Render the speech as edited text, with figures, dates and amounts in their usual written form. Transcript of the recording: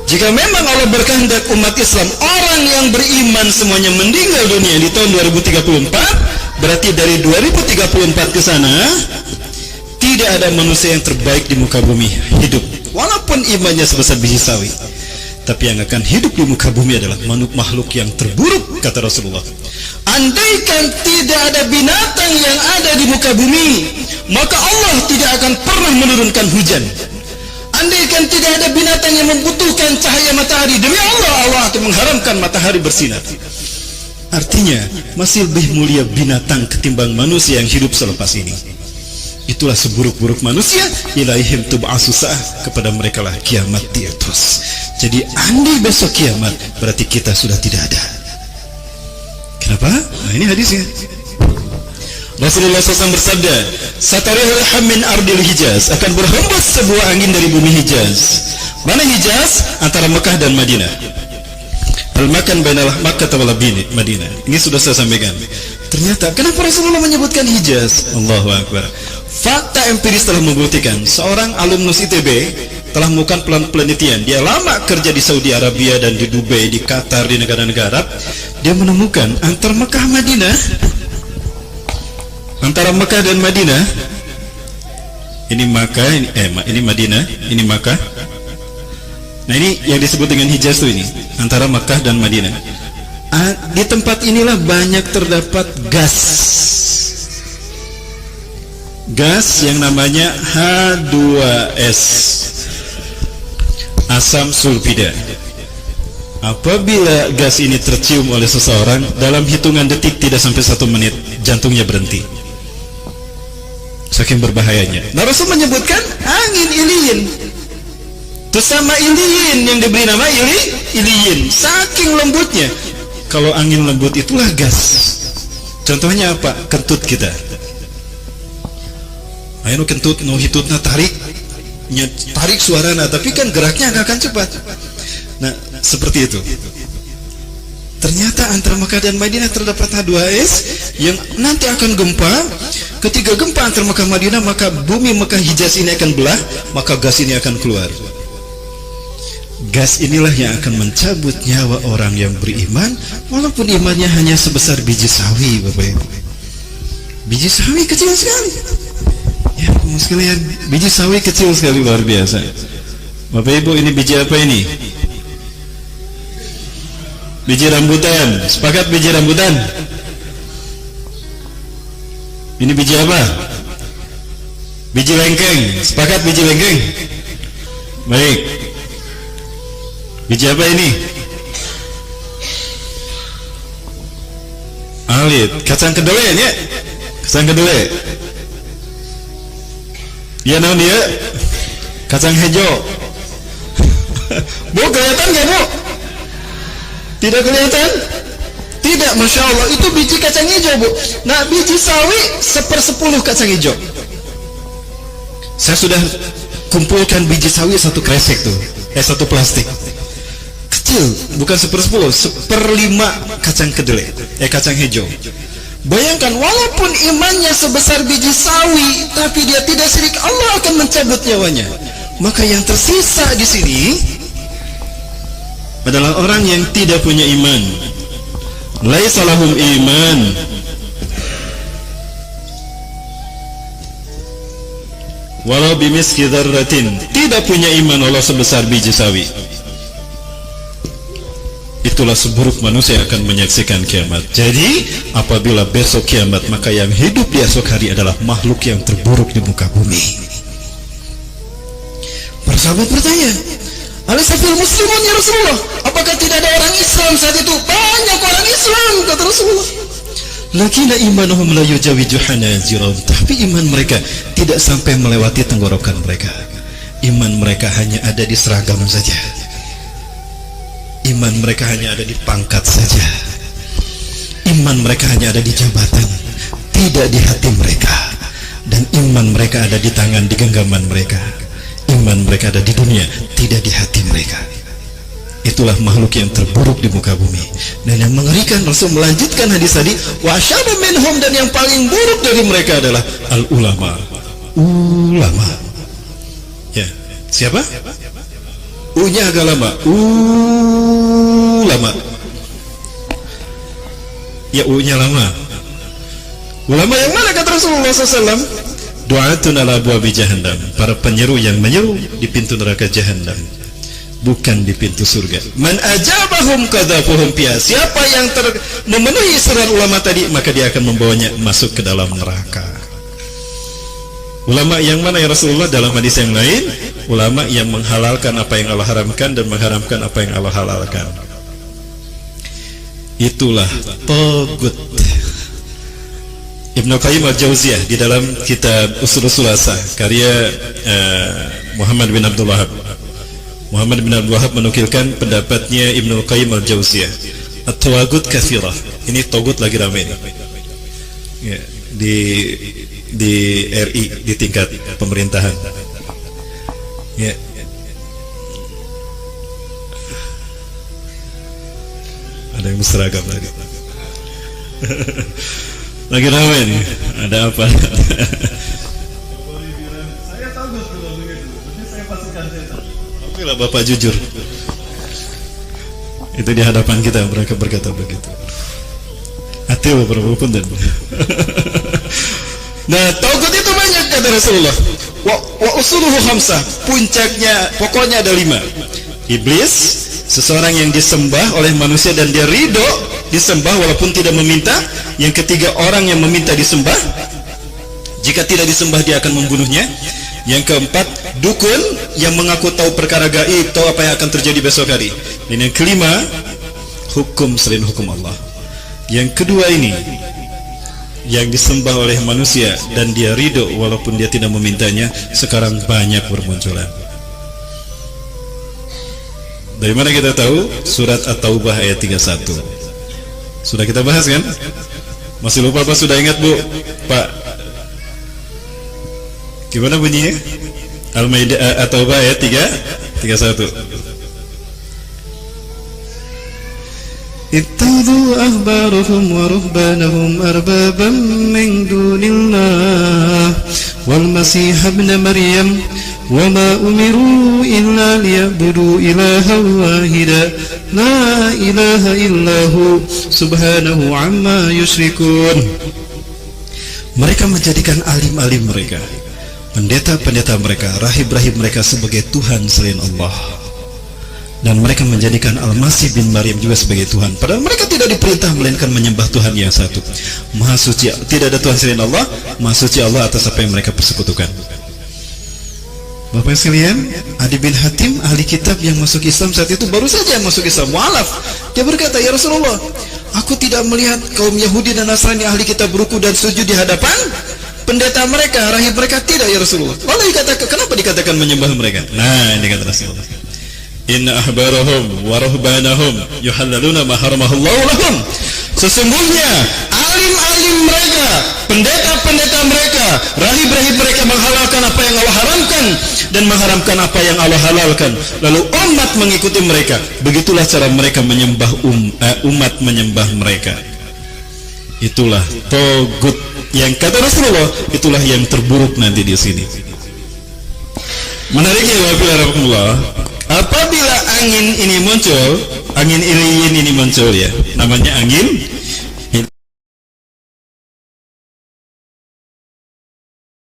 Jika memang Allah berkehendak umat Islam, orang yang beriman semuanya meninggal dunia di tahun 2034, berarti dari 2034 ke sana tidak ada manusia yang terbaik di muka bumi hidup, walaupun imannya sebesar biji sawi. Tapi yang akan hidup di muka bumi adalah makhluk yang terburuk, kata Rasulullah. Andaikan tidak ada binatang yang ada di muka bumi, maka Allah tidak akan pernah menurunkan hujan. Andaikan tidak ada binatang yang membutuhkan cahaya matahari, demi Allah, Allah akan mengharamkan matahari bersinar. Artinya masih lebih mulia binatang ketimbang manusia yang hidup selepas ini. Itulah seburuk-buruk manusia, ilaihim tub'asu sa'ah, kepada mereka lah kiamat diutus. Jadi andai besok kiamat, berarti kita sudah tidak ada. Kenapa? Nah, ini hadisnya. Rasulullah SAW bersabda, satarihul min ardil Hijaz, akan berhembus sebuah angin dari bumi Hijaz. Mana Hijaz? Antara Mekah dan Madinah. Al-makan bainal Makkah wal Madinah. Ini sudah saya sampaikan. Ternyata kenapa Rasulullah menyebutkan Hijaz? Allahu Akbar. Fakta empiris telah membuktikan, seorang alumnus ITB telah melakukan penelitian. Dia lama kerja di Saudi Arabia dan di Dubai, di Qatar, di negara-negara Arab. Dia menemukan antara Mekah dan Madinah, ini Makkah, ini Madinah, ini Makkah. Nah, ini yang disebut dengan Hijaz itu, ini antara Makkah dan Madinah. Di tempat inilah banyak terdapat gas yang namanya H2S, asam sulfida. Apabila gas ini tercium oleh seseorang, dalam hitungan detik, tidak sampai 1 menit, jantungnya berhenti, saking berbahayanya. Nah, Rasul menyebutkan angin iliyin, itu sama iliyin yang diberi nama iliyin, saking lembutnya. Kalau angin lembut itulah gas. Contohnya apa? Kentut kita. Ayo kentut, no hitutna tarik suarana, tapi kan geraknya agak akan cepat. Nah, seperti itu. Ternyata antara Mekah dan Madinah terdapat H2S yang nanti akan gempa. Ketika gempa antara Mekah dan Madinah, maka bumi Mekah Hijaz ini akan belah, maka gas ini akan keluar. Gas inilah yang akan mencabut nyawa orang yang beriman, walaupun imannya hanya sebesar biji sawi, Bapak Ibu. Biji sawi kecil sekali. Ya, sekalian, biji sawi kecil sekali, luar biasa. Bapak Ibu, ini biji apa ini? Biji rambutan. Sepakat biji rambutan? Ini biji apa? Biji lengkeng. Sepakat biji lengkeng? Baik. Biji apa ini? Alit. Kacang kedelai ya? Kacang kedelai. Ya, naon dia? Kacang hijau. Bu, kelihatan gak, Bu? Tidak kelihatan? Tidak, Masya Allah. Itu biji kacang hijau, Bu. Nah, biji sawi 1/10 kacang hijau. Saya sudah kumpulkan biji sawi 1 kresek tuh, 1 plastik. Kecil, bukan 1/10, 1/5 kacang kedelai, kacang hijau. Bayangkan, walaupun imannya sebesar biji sawi, tapi dia tidak syirik, Allah akan mencabut nyawanya. Maka yang tersisa di sini adalah orang yang tidak punya iman. Laisa lahum iman. Walau bimiski dzarratin, tidak punya iman Allah sebesar biji sawi. Itulah seburuk manusia yang akan menyaksikan kiamat. Jadi apabila besok kiamat, maka yang hidup di esok hari adalah makhluk yang terburuk di muka bumi. Para sahabat bertanya, Alasafil muslimun ya Rasulullah, apakah tidak ada orang Islam saat itu? Banyak orang Islam, kata Rasulullah. Lakina imanuhum la yujawizu hanajirahum, tapi iman mereka tidak sampai melewati tenggorokan mereka. Iman mereka hanya ada di seragam saja. Iman mereka hanya ada di pangkat saja. Iman mereka hanya ada di jabatan, tidak di hati mereka. Dan iman mereka ada di tangan, di genggaman mereka. Iman mereka ada di dunia, tidak di hati mereka. Itulah makhluk yang terburuk di muka bumi. Dan yang mengerikan, Rasul melanjutkan hadis tadi, wa syarru minhum, dan yang paling buruk dari mereka adalah al-ulama. Ulama. Ya, siapa? U-nya agak lama. Lama. Ya U-nya lama. Ulama yang mana kata Rasulullah SAW? Du'atun ala abwabi jahannam, para penyeru yang menyeru di pintu neraka jahannam, bukan di pintu surga. Man ajabahum kadzafuhum fiha. Siapa yang memenuhi seruan ulama tadi, maka dia akan membawanya masuk ke dalam neraka. Ulama yang mana ya Rasulullah? Dalam hadis yang lain, ulama yang menghalalkan apa yang Allah haramkan dan mengharamkan apa yang Allah halalkan. Itulah tagut. Ibnu Qayyim al-Jauziyah di dalam kitab Ushul Thulatha karya Muhammad bin Abdul Wahhab. Muhammad bin Abdul Wahhab menukilkan pendapatnya Ibnu Qayyim al-Jauziyah. At-tawagut katsirah. Ini tagut lagi ramai ini. Ya, di RI di tingkat pemerintahan. Ya. Ada yang berseragam tadi. Lagi ramai nih. Ada apa? Saya tahu betul begitu. Tapi saya pasukan setan. Oke lah Bapak jujur. Itu di hadapan kita mereka berkata begitu. Hati beberapa pun dan. Nah, tauhid itu banyak kata Rasulullah. Wa usuluhu khamsah. Puncaknya pokoknya ada 5. Iblis, seseorang yang disembah oleh manusia dan dia ridho disembah walaupun tidak meminta. Yang ketiga, orang yang meminta disembah, jika tidak disembah dia akan membunuhnya. Yang keempat, dukun yang mengaku tahu perkara gaib, tahu apa yang akan terjadi besok hari. Dan yang kelima, hukum selain hukum Allah. Yang kedua ini, yang disembah oleh manusia dan dia ridho walaupun dia tidak memintanya, sekarang banyak bermunculan. Dari mana kita tahu? Surat At-Taubah ayat 31. Sudah kita bahas kan? Masih lupa apa sudah ingat Bu? Pak, gimana bunyinya? Al-Maidah At-Taubah ayat 31. Ittakhadhu ahbarahum wa ruhbanahum arbaban min dunillah wal masih ibn Maryam وَمَا أُمِرُوا إِلَّا لِيَعْبُدُوا إِلَهًا وَاحِدًا لَا إِلَهَ إِلَّا هُوَ سُبْحَانَهُ عَمَّا يُشْرِكُونَ. Mereka menjadikan alim-alim mereka, pendeta-pendeta mereka, rahib-rahib mereka sebagai Tuhan selain Allah. Dan mereka menjadikan Al-Masih bin Maryam juga sebagai Tuhan. Padahal mereka tidak diperintah melainkan menyembah Tuhan yang satu. Maha suci, tidak ada Tuhan selain Allah. Maha suci Allah atas apa yang mereka persekutukan. Bapak sekalian, Adi bin Hatim, ahli kitab yang masuk Islam saat itu, baru saja masuk Islam, mu'alaf. Dia berkata, ya Rasulullah, aku tidak melihat kaum Yahudi dan Nasrani ahli kitab beruku dan sujud di hadapan pendeta mereka, rahib mereka. Tidak ya Rasulullah. Malah dikatakan, kenapa dikatakan menyembah mereka? Nah, ini kata Rasulullah, inna ahbarahum wa ruhbanahum yuhallaluna ma haramahullahu lahum. Sesungguhnya alim-alim mereka, pendeta-pendeta mereka, rahib-rahib mereka menghalalkan apa yang Allah haramkan dan mengharamkan apa yang Allah halalkan. Lalu umat mengikuti mereka. Begitulah cara mereka menyembah umat menyembah mereka. Itulah togut yang kata Rasulullah, itulah yang terburuk nanti di sini. Menariknya wa'alaikumsalam, apabila angin ini muncul, angin iliyin ini muncul ya, namanya angin